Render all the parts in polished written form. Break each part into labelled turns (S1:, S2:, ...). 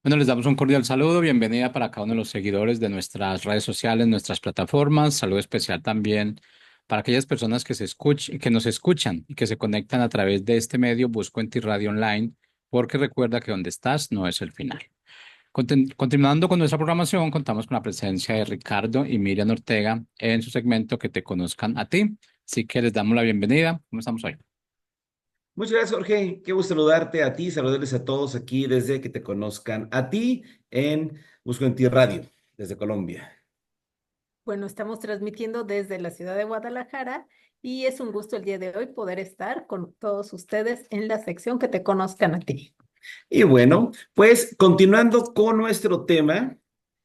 S1: Bueno, les damos un cordial saludo, bienvenida para cada uno de los seguidores de nuestras redes sociales, nuestras plataformas. Saludo especial también para aquellas personas que nos escuchan y que se conectan a través de este medio Busco en ti Radio Online, porque recuerda que donde estás no es el final. Continuando con nuestra programación, contamos con la presencia de Ricardo y Miriam Ortega en su segmento Que te conozcan a ti. Así que les damos la bienvenida. ¿Cómo estamos hoy?
S2: Muchas gracias, Jorge. Qué gusto saludarte a ti, saludarles a todos aquí desde que te conozcan a ti en Busco en Ti Radio, desde Colombia.
S3: Bueno, estamos transmitiendo desde la ciudad de Guadalajara y es un gusto el día de hoy poder estar con todos ustedes en la sección que te conozcan a ti.
S2: Y bueno, pues continuando con nuestro tema,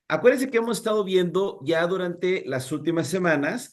S2: acuérdense que hemos estado viendo ya durante las últimas semanas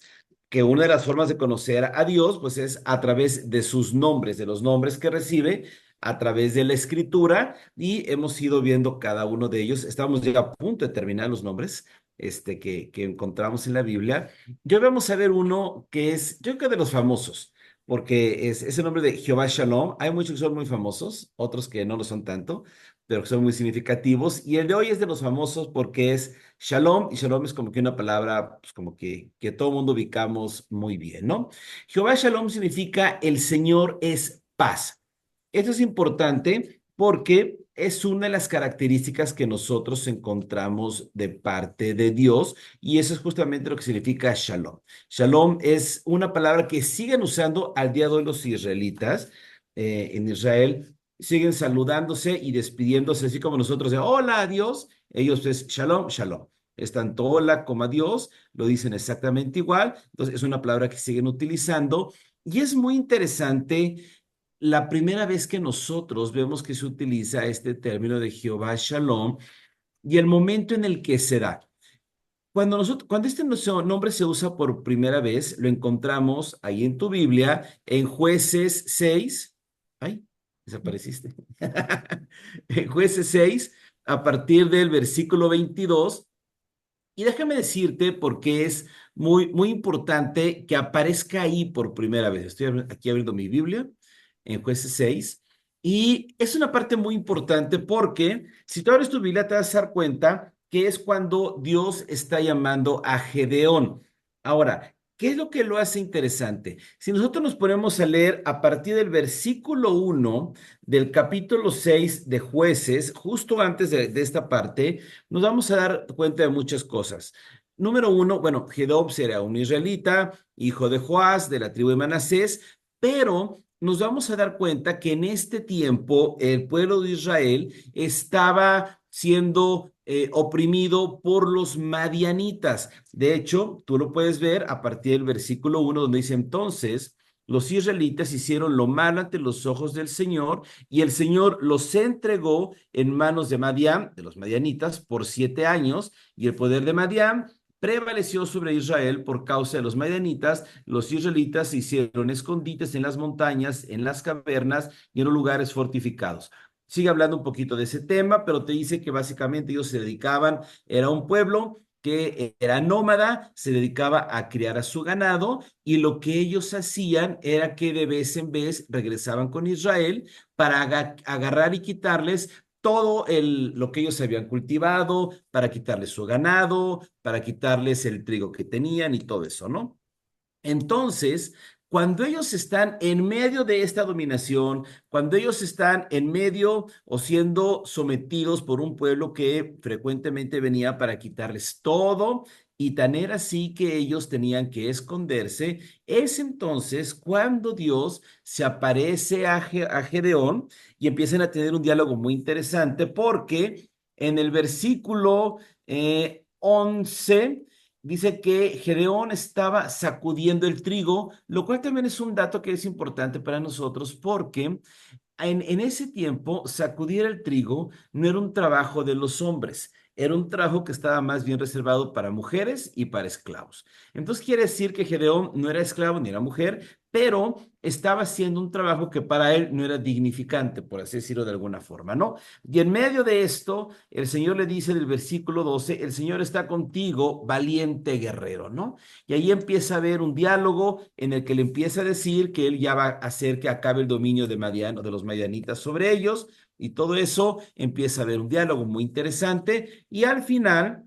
S2: que una de las formas de conocer a Dios, pues es a través de sus nombres, de los nombres que recibe, a través de la escritura, y hemos ido viendo cada uno de ellos. Estamos ya a punto de terminar los nombres que encontramos en la Biblia. Yo vamos a ver uno que es, yo creo que de los famosos, porque es el nombre de Jehová Shalom. Hay muchos que son muy famosos, otros que no lo son tanto, pero que son muy significativos. Y el de hoy es de los famosos porque es Shalom, y Shalom es como que una palabra, pues como que todo mundo ubicamos muy bien, ¿no? Jehová Shalom significa el Señor es paz. Esto es importante porque es una de las características que nosotros encontramos de parte de Dios y eso es justamente lo que significa Shalom. Shalom es una palabra que siguen usando al día de hoy los israelitas en Israel. Siguen saludándose y despidiéndose, así como nosotros de hola, adiós. Ellos es shalom, shalom. Es tanto hola como adiós, lo dicen exactamente igual. Entonces, es una palabra que siguen utilizando. Y es muy interesante la primera vez que nosotros vemos que se utiliza este término de Jehová Shalom y el momento en el que se da. Cuando este nombre se usa por primera vez, lo encontramos ahí en tu Biblia, en Jueces 6. Ay, desapareciste. En Jueces 6, a partir del versículo 22. Y déjame decirte porque es muy importante que aparezca ahí por primera vez. Estoy aquí abriendo mi Biblia en Jueces 6. Y es una parte muy importante porque si tú abres tu Biblia te vas a dar cuenta que es cuando Dios está llamando a Gedeón. Ahora, ¿qué es lo que lo hace interesante? Si nosotros nos ponemos a leer a partir del versículo 1 del capítulo 6 de Jueces, justo antes de esta parte, nos vamos a dar cuenta de muchas cosas. Número uno, bueno, Gedeón era un israelita, hijo de Joás, de la tribu de Manasés, pero nos vamos a dar cuenta que en este tiempo el pueblo de Israel estaba siendo oprimido por los madianitas. De hecho, tú lo puedes ver a partir del versículo 1 donde dice entonces, los israelitas hicieron lo malo ante los ojos del Señor y el Señor los entregó en manos de Madián, de los madianitas, por 7 años, y el poder de Madián prevaleció sobre Israel por causa de los madianitas. Los israelitas se hicieron escondites en las montañas, en las cavernas y en los lugares fortificados. Sigue hablando un poquito de ese tema, pero te dice que básicamente ellos se dedicaban, era un pueblo que era nómada, se dedicaba a criar a su ganado y lo que ellos hacían era que de vez en vez regresaban con Israel para agarrar y quitarles todo lo que ellos habían cultivado, para quitarles su ganado, para quitarles el trigo que tenían y todo eso, ¿no? Entonces, cuando ellos están en medio de esta dominación, cuando ellos están en medio o siendo sometidos por un pueblo que frecuentemente venía para quitarles todo, y tan era así que ellos tenían que esconderse, es entonces cuando Dios se aparece a Gedeón y empiezan a tener un diálogo muy interesante porque en el versículo 11 dice que Gedeón estaba sacudiendo el trigo, lo cual también es un dato que es importante para nosotros porque en ese tiempo sacudir el trigo no era un trabajo de los hombres, era un trabajo que estaba más bien reservado para mujeres y para esclavos. Entonces quiere decir que Gedeón no era esclavo ni era mujer, pero estaba haciendo un trabajo que para él no era dignificante, por así decirlo de alguna forma, ¿no? Y en medio de esto, el Señor le dice del versículo 12, el Señor está contigo, valiente guerrero, ¿no? Y ahí empieza a haber un diálogo en el que le empieza a decir que él ya va a hacer que acabe el dominio de Madian o de los madianitas sobre ellos, Y todo eso empieza a haber un diálogo muy interesante y al final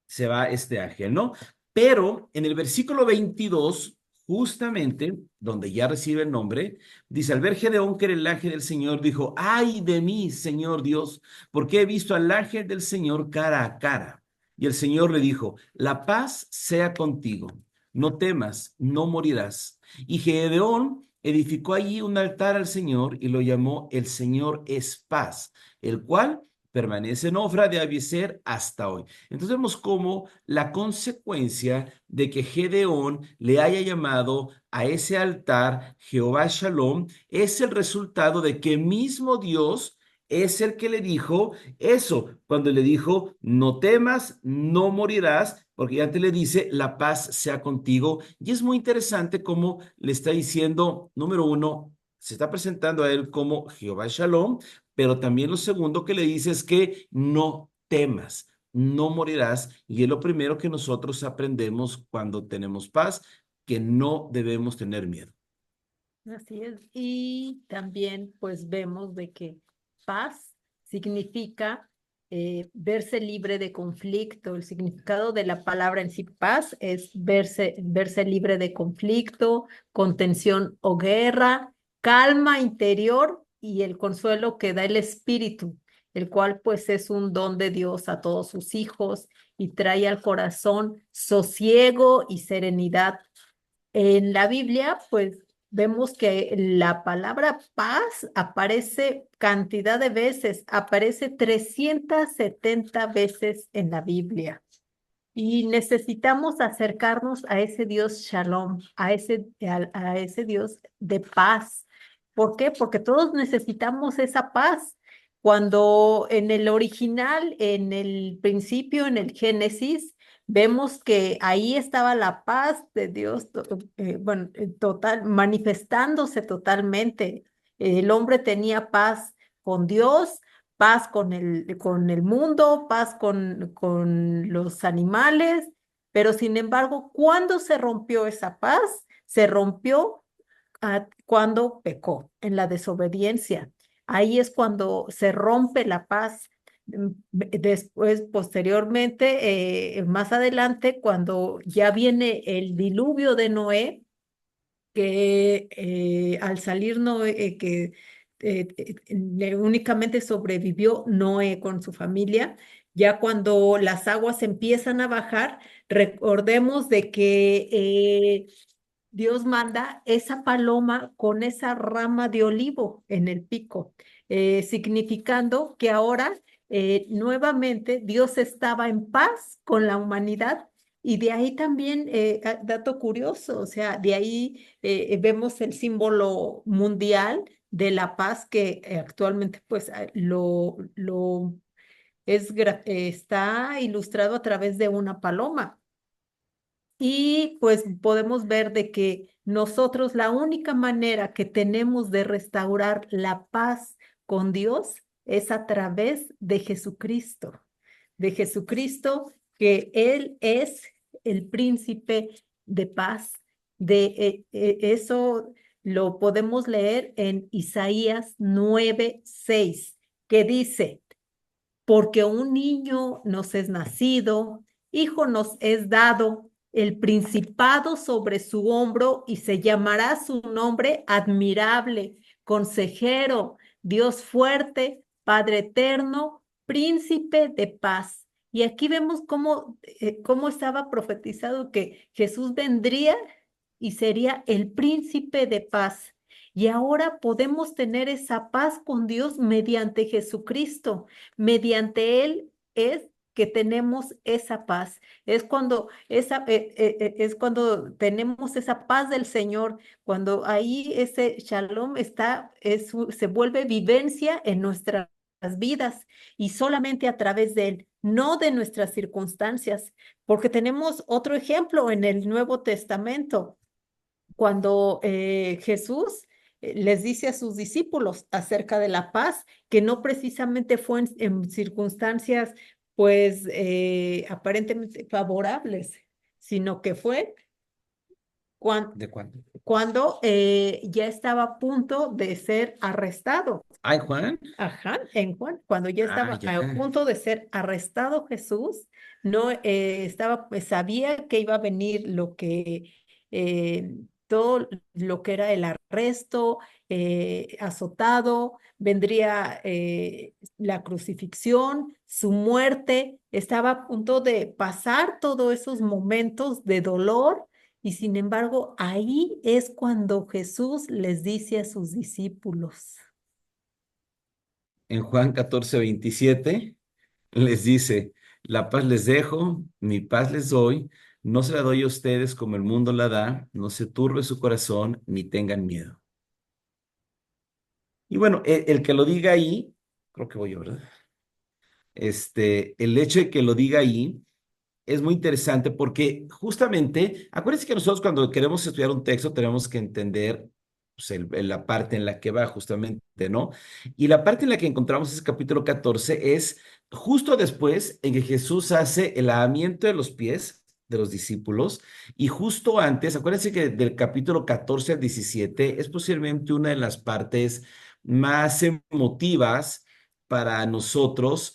S2: se va este ángel, ¿no? Pero en el versículo 22, justamente, donde ya recibe el nombre, dice, al ver Gedeón que era el ángel del Señor, dijo, ay de mí, Señor Dios, porque he visto al ángel del Señor cara a cara. Y el Señor le dijo, la paz sea contigo, no temas, no morirás. Y Gedeón edificó allí un altar al Señor y lo llamó El Señor es paz, el cual permanece en Ofra de Abiezer hasta hoy. Entonces vemos cómo la consecuencia de que Gedeón le haya llamado a ese altar Jehová Shalom es el resultado de que mismo Dios es el que le dijo eso, cuando le dijo, no temas, no morirás, porque antes le dice, la paz sea contigo. Y es muy interesante cómo le está diciendo, número uno, se está presentando a él como Jehová Shalom, pero también lo segundo que le dice es que no temas, no morirás. Y es lo primero que nosotros aprendemos cuando tenemos paz, que no debemos tener miedo.
S3: Así es. Y también pues vemos de que paz significa verse libre de conflicto. El significado de la palabra en sí, paz, es verse libre de conflicto, contención o guerra, calma interior y el consuelo que da el Espíritu, el cual pues es un don de Dios a todos sus hijos y trae al corazón sosiego y serenidad. En la Biblia, pues vemos que la palabra paz aparece cantidad de veces, aparece 370 veces en la Biblia. Y necesitamos acercarnos a ese Dios Shalom, a ese Dios de paz. ¿Por qué? Porque todos necesitamos esa paz. Cuando en el original, en el principio, en el Génesis, vemos que ahí estaba la paz de Dios, bueno, total, manifestándose totalmente. El hombre tenía paz con Dios, paz con el mundo, paz con los animales, pero sin embargo, ¿cuándo se rompió esa paz? Se rompió cuando pecó, en la desobediencia. Ahí es cuando se rompe la paz. Después, posteriormente, más adelante, cuando ya viene el diluvio de Noé, que al salir Noé, únicamente sobrevivió Noé con su familia. Ya cuando las aguas empiezan a bajar, recordemos de que Dios manda esa paloma con esa rama de olivo en el pico, significando que ahora nuevamente Dios estaba en paz con la humanidad. Y de ahí también, dato curioso, o sea, de ahí vemos el símbolo mundial de la paz que actualmente pues está ilustrado a través de una paloma. Y pues podemos ver de que nosotros la única manera que tenemos de restaurar la paz con Dios es a través de Jesucristo, que Él es el príncipe de paz. Eso lo podemos leer en Isaías 9:6, que dice, porque un niño nos es nacido, hijo nos es dado, el principado sobre su hombro y se llamará su nombre admirable, consejero, Dios fuerte, Padre eterno, príncipe de paz. Y aquí vemos cómo estaba profetizado que Jesús vendría y sería el príncipe de paz. Y ahora podemos tener esa paz con Dios mediante Jesucristo. Mediante Él es que tenemos esa paz. Es cuando tenemos esa paz del Señor, cuando ahí ese shalom se vuelve vivencia en nuestras vidas y solamente a través de Él, no de nuestras circunstancias, porque tenemos otro ejemplo en el Nuevo Testamento cuando Jesús les dice a sus discípulos acerca de la paz, que no precisamente fue en circunstancias pues aparentemente favorables, sino que fue cuan-
S2: ¿De cuándo?
S3: cuando ya estaba a punto de ser arrestado.
S2: Ay, Juan.
S3: Ajá, en Juan, cuando ya
S2: Ah,
S3: estaba
S2: ya.
S3: a punto de ser arrestado Jesús, no estaba, pues, sabía que iba a venir eh, todo lo que era el arresto, azotado, vendría la crucifixión, su muerte, estaba a punto de pasar todos esos momentos de dolor. Y sin embargo, ahí es cuando Jesús les dice a sus discípulos.
S2: En Juan 14:27 les dice, la paz les dejo, mi paz les doy, no se la doy a ustedes como el mundo la da, no se turbe su corazón ni tengan miedo. Y bueno, el que lo diga ahí, creo que voy yo, ¿verdad? El hecho de que lo diga ahí es muy interesante porque justamente, acuérdense que nosotros cuando queremos estudiar un texto tenemos que entender pues, la parte en la que va justamente, ¿no? Y la parte en la que encontramos ese capítulo 14 es justo después en que Jesús hace el lavamiento de los pies de los discípulos y justo antes, acuérdense que del capítulo 14 al 17 es posiblemente una de las partes más emotivas para nosotros.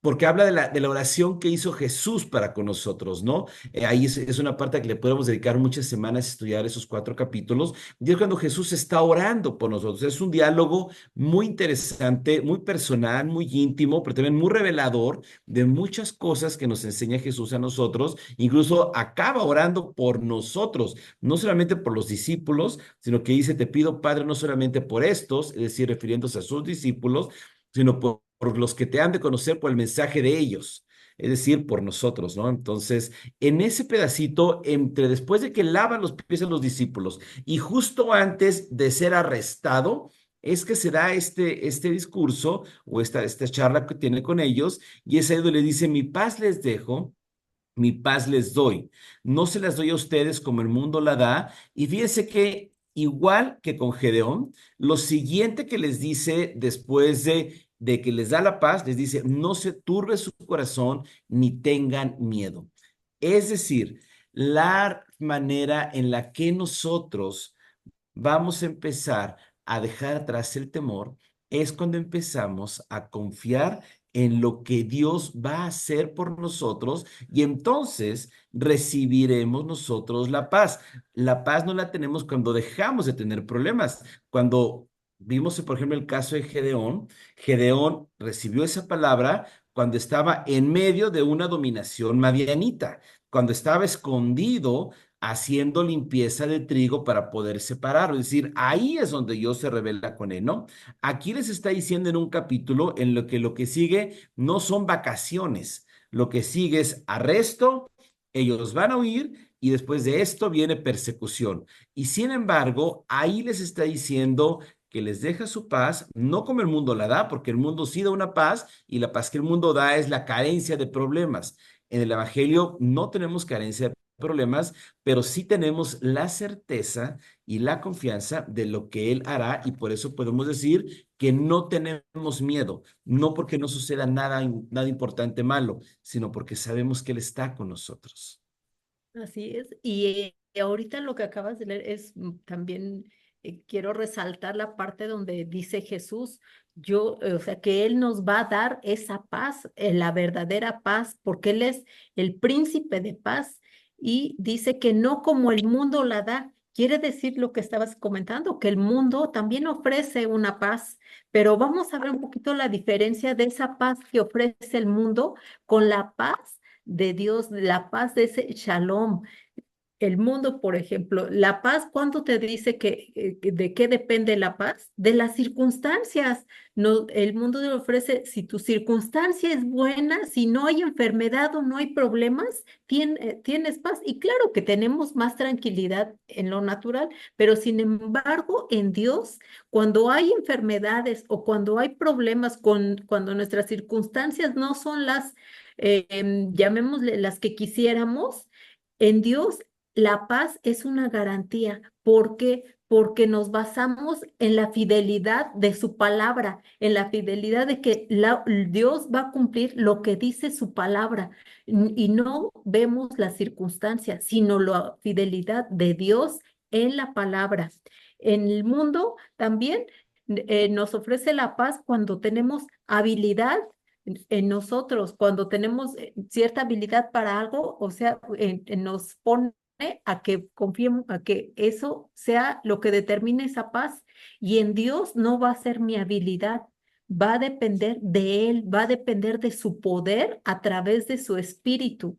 S2: Porque habla de la oración que hizo Jesús para con nosotros, ¿no? Ahí es una parte a que le podemos dedicar muchas semanas a estudiar esos 4 capítulos, y es cuando Jesús está orando por nosotros. Es un diálogo muy interesante, muy personal, muy íntimo, pero también muy revelador de muchas cosas que nos enseña Jesús a nosotros. Incluso acaba orando por nosotros, no solamente por los discípulos, sino que dice, te pido, Padre, no solamente por estos, es decir, refiriéndose a sus discípulos, sino por los que te han de conocer por el mensaje de ellos, es decir, por nosotros, ¿no? Entonces, en ese pedacito, entre después de que lava los pies a los discípulos y justo antes de ser arrestado, es que se da este discurso o esta charla que tiene con ellos, y es ahí donde le dice, mi paz les dejo, mi paz les doy. No se las doy a ustedes como el mundo la da. Y fíjense que igual que con Gedeón, lo siguiente que les dice después de que les da la paz, les dice, no se turbe su corazón ni tengan miedo. Es decir, la manera en la que nosotros vamos a empezar a dejar atrás el temor es cuando empezamos a confiar en lo que Dios va a hacer por nosotros, y entonces recibiremos nosotros la paz. La paz no la tenemos cuando dejamos de tener problemas. Cuando vimos, por ejemplo, el caso de Gedeón, Gedeón recibió esa palabra cuando estaba en medio de una dominación madianita, cuando estaba escondido haciendo limpieza de trigo para poder separarlo. Es decir, ahí es donde Dios se revela con él, ¿no? Aquí les está diciendo en un capítulo en lo que sigue no son vacaciones, lo que sigue es arresto, ellos van a huir y después de esto viene persecución. Y sin embargo, ahí les está diciendo que les deja su paz, no como el mundo la da, porque el mundo sí da una paz y la paz que el mundo da es la carencia de problemas. En el Evangelio no tenemos carencia de problemas, pero sí tenemos la certeza y la confianza de lo que Él hará, y por eso podemos decir que no tenemos miedo, no porque no suceda nada importante malo, sino porque sabemos que Él está con nosotros.
S3: Así es. Y ahorita lo que acabas de leer es también, quiero resaltar la parte donde dice Jesús, o sea, que Él nos va a dar esa paz, la verdadera paz, porque Él es el príncipe de paz y dice que no como el mundo la da. Quiere decir lo que estabas comentando, que el mundo también ofrece una paz, pero vamos a ver un poquito la diferencia de esa paz que ofrece el mundo con la paz de Dios, la paz de ese shalom. El mundo, por ejemplo, la paz, ¿cuánto te dice de qué depende la paz? De las circunstancias. No, el mundo te ofrece, si tu circunstancia es buena, si no hay enfermedad o no hay problemas, tienes paz. Y claro que tenemos más tranquilidad en lo natural, pero sin embargo, en Dios, cuando hay enfermedades o cuando hay problemas, cuando nuestras circunstancias no son llamémosle, las que quisiéramos, en Dios la paz es una garantía. ¿Por qué? porque nos basamos en la fidelidad de su palabra, en la fidelidad de que Dios va a cumplir lo que dice su palabra y no vemos las circunstancias, sino la fidelidad de Dios en la palabra. En el mundo también nos ofrece la paz cuando tenemos habilidad en nosotros, cuando tenemos cierta habilidad para algo, o sea, nos pone a que confiemos, a que eso sea lo que determine esa paz. Y en Dios no va a ser mi habilidad, va a depender de Él, va a depender de su poder a través de su espíritu.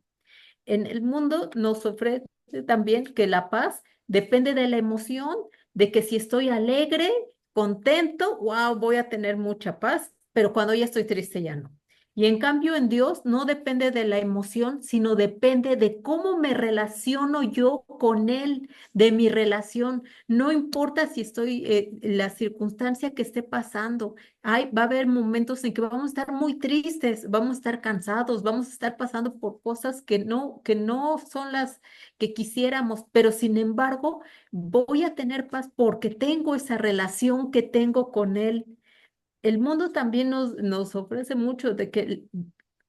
S3: En el mundo nos ofrece también que la paz depende de la emoción, de que si estoy alegre, contento, wow, voy a tener mucha paz, pero cuando ya estoy triste ya no. Y en cambio en Dios no depende de la emoción, sino depende de cómo me relaciono yo con Él, de mi relación. No importa si estoy, la circunstancia que esté pasando, va a haber momentos en que vamos a estar muy tristes, vamos a estar cansados, vamos a estar pasando por cosas que no son las que quisiéramos, pero sin embargo voy a tener paz porque tengo esa relación que tengo con Él. El mundo también nos ofrece mucho de que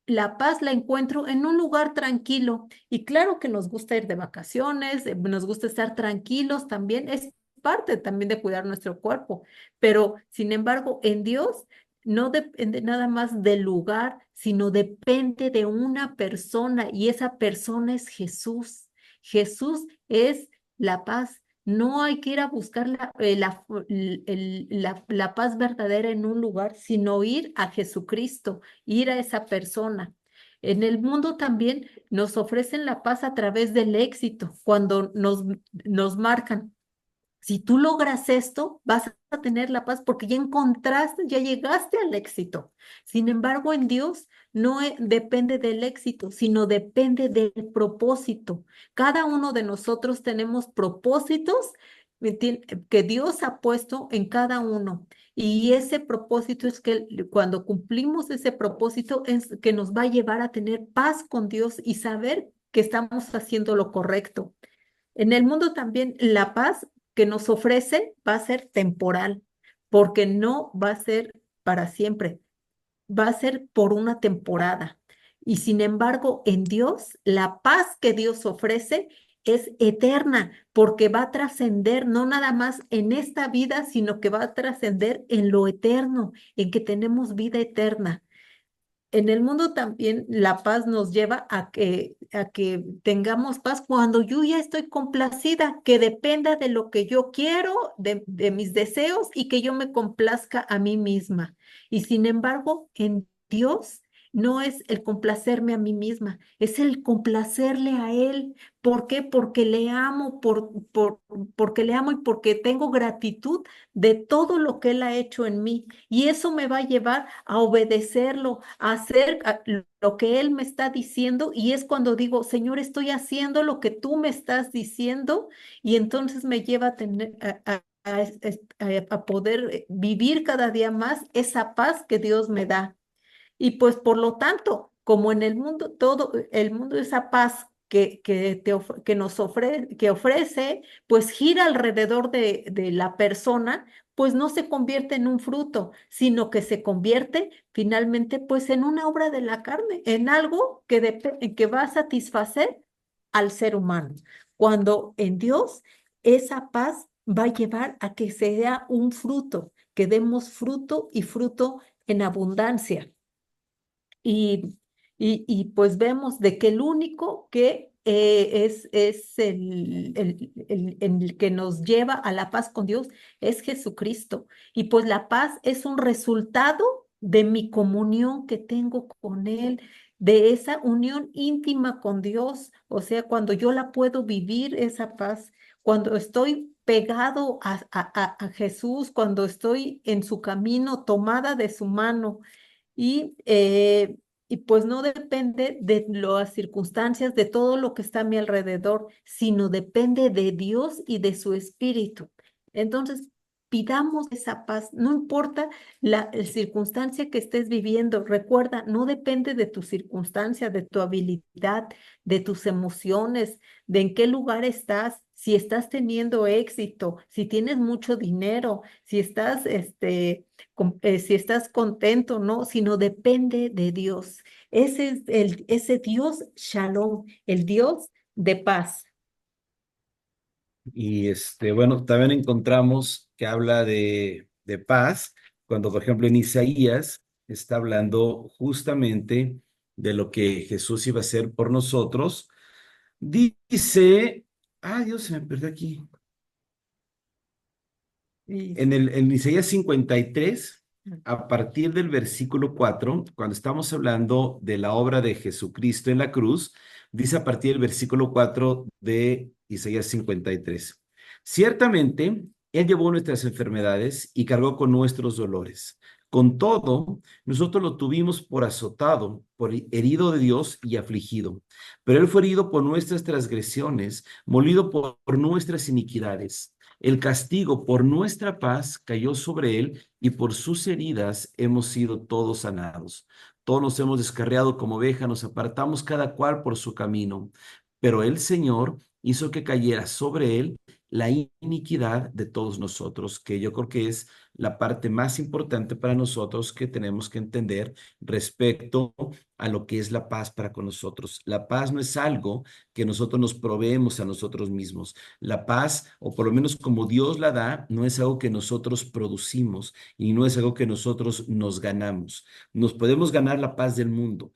S3: la paz la encuentro en un lugar tranquilo. Y claro que nos gusta ir de vacaciones, nos gusta estar tranquilos también, es parte también de cuidar nuestro cuerpo. Pero sin embargo, en Dios no depende nada más del lugar, sino depende de una persona y esa persona es Jesús. Jesús es la paz. No hay que ir a buscar la paz verdadera en un lugar, sino ir a Jesucristo, ir a esa persona. En el mundo también nos ofrecen la paz a través del éxito, cuando nos marcan. Si tú logras esto, vas a tener la paz porque ya encontraste, ya llegaste al éxito. Sin embargo, en Dios no depende del éxito, sino depende del propósito. Cada uno de nosotros tenemos propósitos que Dios ha puesto en cada uno. Y ese propósito es que cuando cumplimos ese propósito es que nos va a llevar a tener paz con Dios y saber que estamos haciendo lo correcto. En el mundo también la paz que nos ofrece va a ser temporal, porque no va a ser para siempre, va a ser por una temporada. Y sin embargo, en Dios, la paz que Dios ofrece es eterna, porque va a trascender no nada más en esta vida, sino que va a trascender en lo eterno, en que tenemos vida eterna. En el mundo también la paz nos lleva a que tengamos paz cuando yo ya estoy complacida, que dependa de lo que yo quiero, de mis deseos y que yo me complazca a mí misma. Y sin embargo, en Dios no es el complacerme a mí misma, es el complacerle a Él. ¿Por qué? Porque le amo, porque le amo y porque tengo gratitud de todo lo que Él ha hecho en mí. Y eso me va a llevar a obedecerlo, a hacer lo que Él me está diciendo. Y es cuando digo, Señor, estoy haciendo lo que tú me estás diciendo. Y entonces me lleva a tener, a poder vivir cada día más esa paz que Dios me da. Y pues por lo tanto, como en el mundo, todo el mundo esa paz que nos que ofrece, pues gira alrededor de la persona, pues no se convierte en un fruto, sino que se convierte finalmente pues en una obra de la carne, en algo que va a satisfacer al ser humano. Cuando en Dios esa paz va a llevar a que sea un fruto, que demos fruto y fruto en abundancia. Y, y pues vemos de que el único que es el que nos lleva a la paz con Dios es Jesucristo. Y pues la paz es un resultado de mi comunión que tengo con Él, de esa unión íntima con Dios. O sea, cuando yo la puedo vivir, esa paz, cuando estoy pegado a Jesús, cuando estoy en su camino, tomada de su mano y, y pues no depende de las circunstancias, de todo lo que está a mi alrededor, sino depende de Dios y de su espíritu. Entonces, pidamos esa paz, no importa la circunstancia que estés viviendo, recuerda, no depende de tu circunstancia, de tu habilidad, de tus emociones, de en qué lugar estás, si estás teniendo éxito, si tienes mucho dinero, si estás, si estás contento, ¿no? Sino depende de Dios. Ese es ese Dios Shalom, el Dios de paz.
S2: Y bueno, también encontramos que habla de paz, cuando por ejemplo en Isaías está hablando justamente de lo que Jesús iba a hacer por nosotros. Dice, Dios, se me perdió aquí.
S3: Y,
S2: En Isaías 53, a partir del versículo 4, cuando estamos hablando de la obra de Jesucristo en la cruz, dice a partir del versículo 4 de Isaías 53: ciertamente, Él llevó nuestras enfermedades y cargó con nuestros dolores. Con todo, nosotros lo tuvimos por azotado, por herido de Dios y afligido. Pero Él fue herido por nuestras transgresiones, molido por nuestras iniquidades. El castigo por nuestra paz cayó sobre él y por sus heridas hemos sido todos sanados. Todos nos hemos descarriado como oveja, nos apartamos cada cual por su camino. Pero el Señor hizo que cayera sobre él la iniquidad de todos nosotros, que yo creo que es la parte más importante para nosotros que tenemos que entender respecto a lo que es la paz para con nosotros. La paz no es algo que nosotros nos proveemos a nosotros mismos. La paz, o por lo menos como Dios la da, no es algo que nosotros producimos y no es algo que nosotros nos ganamos. Nos podemos ganar la paz del mundo.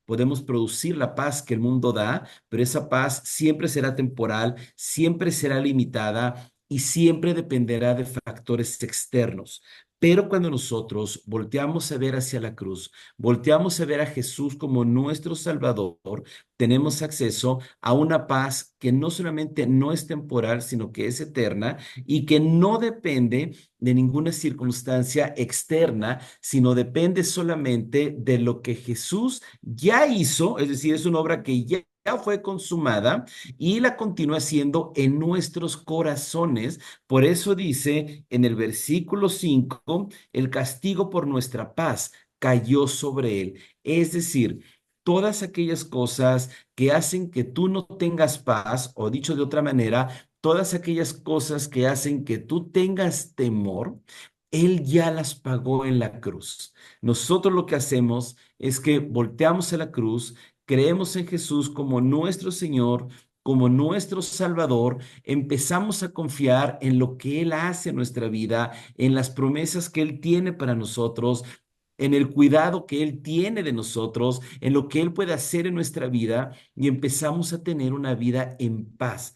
S2: Podemos producir la paz que el mundo da, pero esa paz siempre será temporal, siempre será limitada y siempre dependerá de factores externos. Pero cuando nosotros volteamos a ver hacia la cruz, volteamos a ver a Jesús como nuestro Salvador, tenemos acceso a una paz que no solamente no es temporal, sino que es eterna y que no depende de ninguna circunstancia externa, sino depende solamente de lo que Jesús ya hizo, es decir, es una obra que ya fue consumada y la continúa haciendo en nuestros corazones. Por eso dice en el versículo 5, el castigo por nuestra paz cayó sobre él. Es decir, todas aquellas cosas que hacen que tú no tengas paz, o dicho de otra manera, todas aquellas cosas que hacen que tú tengas temor, Él ya las pagó en la cruz. Nosotros lo que hacemos es que volteamos a la cruz, creemos en Jesús como nuestro Señor, como nuestro Salvador, empezamos a confiar en lo que Él hace en nuestra vida, en las promesas que Él tiene para nosotros, en el cuidado que Él tiene de nosotros, en lo que Él puede hacer en nuestra vida y empezamos a tener una vida en paz.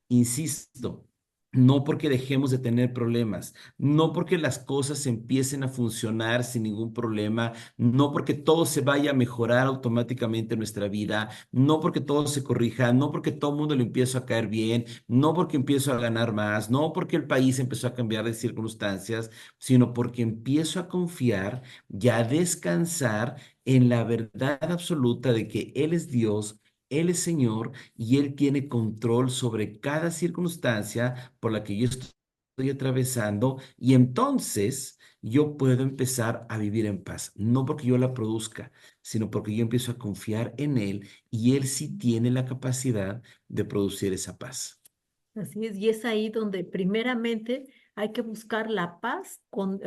S2: Insisto, no porque dejemos de tener problemas, no porque las cosas empiecen a funcionar sin ningún problema, no porque todo se vaya a mejorar automáticamente en nuestra vida, no porque todo se corrija, no porque todo el mundo le empiece a caer bien, no porque empiezo a ganar más, no porque el país empezó a cambiar de circunstancias, sino porque empiezo a confiar y a descansar en la verdad absoluta de que Él es Dios. Él es Señor y Él tiene control sobre cada circunstancia por la que yo estoy atravesando y entonces yo puedo empezar a vivir en paz, no porque yo la produzca, sino porque yo empiezo a confiar en Él y Él sí tiene la capacidad de producir esa paz.
S3: Así es, y es ahí donde primeramente hay que buscar la paz con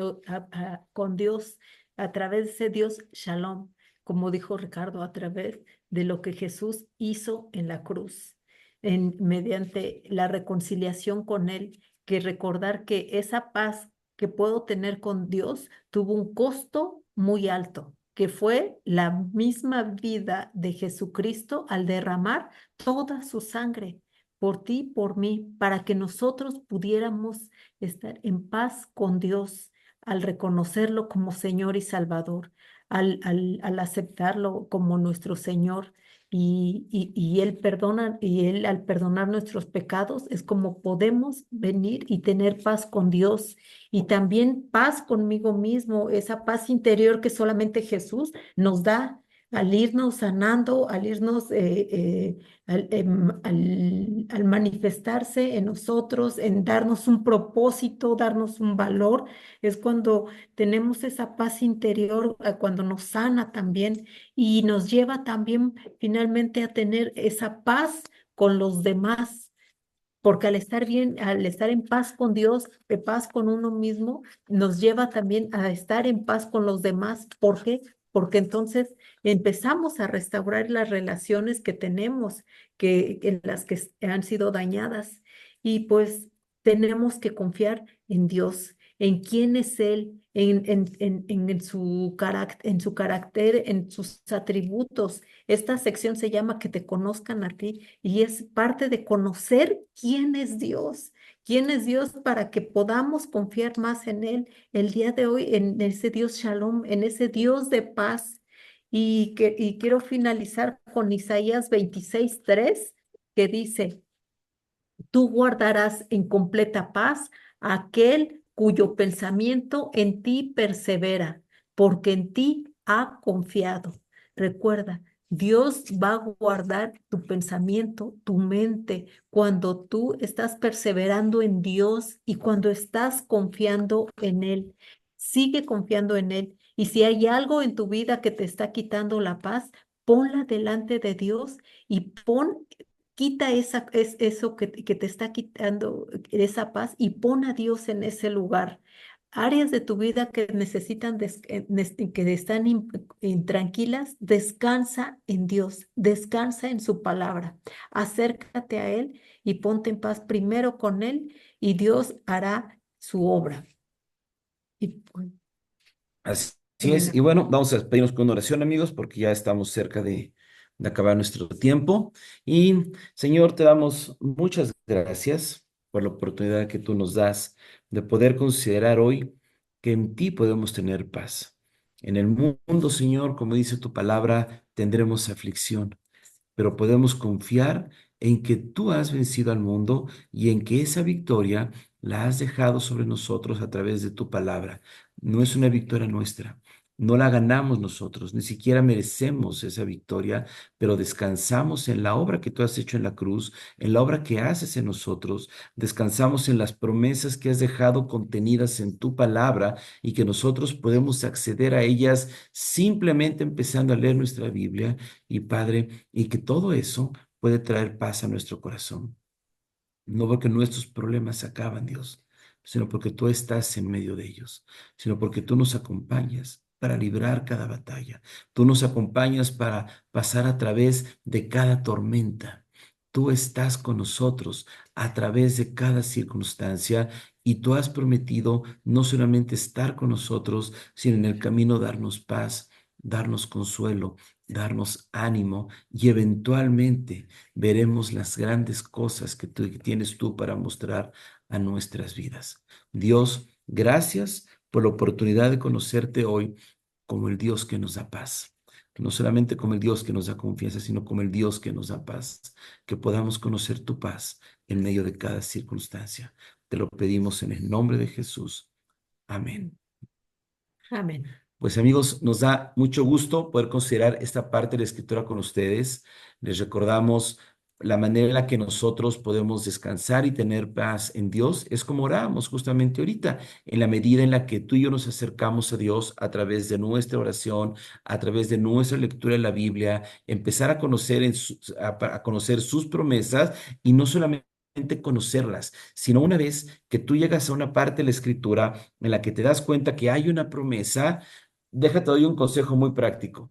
S3: Dios, a través de ese Dios Shalom, como dijo Ricardo, a través de lo que Jesús hizo en la cruz, mediante la reconciliación con Él, que recordar que esa paz que puedo tener con Dios tuvo un costo muy alto, que fue la misma vida de Jesucristo al derramar toda su sangre por ti, por mí, para que nosotros pudiéramos estar en paz con Dios al reconocerlo como Señor y Salvador, al aceptarlo como nuestro Señor. Y Él perdona, y Él al perdonar nuestros pecados es como podemos venir y tener paz con Dios y también paz conmigo mismo, esa paz interior que solamente Jesús nos da al irnos sanando, al irnos al manifestarse en nosotros, en darnos un propósito, darnos un valor, es cuando tenemos esa paz interior, cuando nos sana también y nos lleva también finalmente a tener esa paz con los demás. porque al estar bien, al estar en paz con Dios, en paz con uno mismo, nos lleva también a estar en paz con los demás. ¿Por qué? Porque entonces empezamos a restaurar las relaciones que tenemos, en las que han sido dañadas. Y pues tenemos que confiar en Dios, en quién es Él, en su carácter, en sus atributos. Esta sección se llama Que te conozcan a ti y es parte de conocer quién es Dios para que podamos confiar más en Él el día de hoy, en ese Dios Shalom, en ese Dios de paz. Y quiero finalizar con Isaías 26:3, que dice: Tú guardarás en completa paz a aquel cuyo pensamiento en ti persevera, porque en ti ha confiado. Recuerda, Dios va a guardar tu pensamiento, tu mente, cuando tú estás perseverando en Dios y cuando estás confiando en Él. Sigue confiando en Él. Y si hay algo en tu vida que te está quitando la paz, ponla delante de Dios y quita eso que te está quitando esa paz y pon a Dios en ese lugar. Áreas de tu vida que necesitan, que están intranquilas, descansa en Dios, descansa en su palabra. Acércate a Él y ponte en paz primero con Él y Dios hará su obra. Y pues,
S2: Así es.
S3: termina.
S2: Y bueno, vamos a despedirnos con una oración, amigos, porque ya estamos cerca de acabar nuestro tiempo. Y Señor, te damos muchas gracias por la oportunidad que tú nos das de poder considerar hoy que en ti podemos tener paz. En el mundo, Señor, como dice tu palabra, tendremos aflicción, pero podemos confiar en que tú has vencido al mundo y en que esa victoria la has dejado sobre nosotros a través de tu palabra. No es una victoria nuestra, no la ganamos nosotros, ni siquiera merecemos esa victoria, pero descansamos en la obra que tú has hecho en la cruz, en la obra que haces en nosotros, descansamos en las promesas que has dejado contenidas en tu palabra y que nosotros podemos acceder a ellas simplemente empezando a leer nuestra Biblia. Y Padre, y que todo eso puede traer paz a nuestro corazón. No porque nuestros problemas se acaban, Dios, sino porque tú estás en medio de ellos, sino porque tú nos acompañas para librar cada batalla. Tú nos acompañas para pasar a través de cada tormenta. Tú estás con nosotros a través de cada circunstancia y tú has prometido no solamente estar con nosotros, sino en el camino darnos paz, darnos consuelo, darnos ánimo y eventualmente veremos las grandes cosas que tienes tú para mostrar a nuestras vidas. Dios, gracias por la oportunidad de conocerte hoy como el Dios que nos da paz. No solamente como el Dios que nos da confianza, sino como el Dios que nos da paz. Que podamos conocer tu paz en medio de cada circunstancia. Te lo pedimos en el nombre de Jesús. Amén.
S3: Amén.
S2: Pues amigos, nos da mucho gusto poder considerar esta parte de la escritura con ustedes. Les recordamos la manera en la que nosotros podemos descansar y tener paz en Dios. Es como orábamos justamente ahorita, en la medida en la que tú y yo nos acercamos a Dios a través de nuestra oración, a través de nuestra lectura de la Biblia, empezar a conocer, a conocer sus promesas y no solamente conocerlas, sino una vez que tú llegas a una parte de la escritura en la que te das cuenta que hay una promesa. Déjate, doy un consejo muy práctico.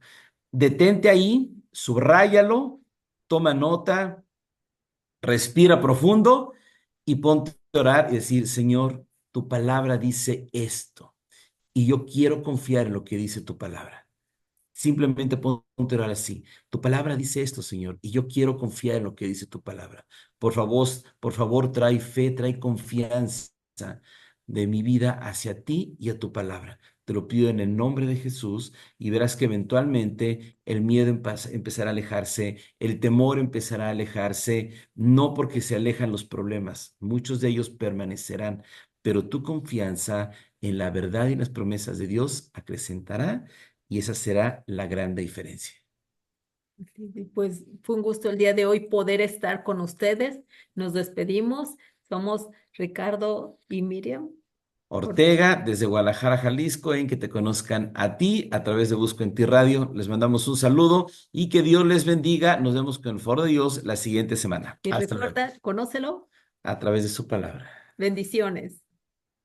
S2: Detente ahí, subráyalo, toma nota, respira profundo y ponte a orar y decir, Señor, tu palabra dice esto y yo quiero confiar en lo que dice tu palabra. Simplemente ponte a orar así. Tu palabra dice esto, Señor, y yo quiero confiar en lo que dice tu palabra. Por favor, trae fe, trae confianza de mi vida hacia ti y a tu palabra. Te lo pido en el nombre de Jesús y verás que eventualmente el miedo empezará a alejarse, el temor empezará a alejarse, no porque se alejan los problemas, muchos de ellos permanecerán, pero tu confianza en la verdad y en las promesas de Dios acrecentará y esa será la gran diferencia.
S3: Sí, pues fue un gusto el día de hoy poder estar con ustedes. Nos despedimos. Somos Ricardo y Miriam Ortega.
S2: Ortega, desde Guadalajara, Jalisco, en que te conozcan a ti a través de Busco en Ti Radio. Les mandamos un saludo y que Dios les bendiga. Nos vemos con el favor de Dios la siguiente semana.
S3: Y
S2: Hasta luego.
S3: recuerda, conócelo
S2: a través de su palabra.
S3: Bendiciones.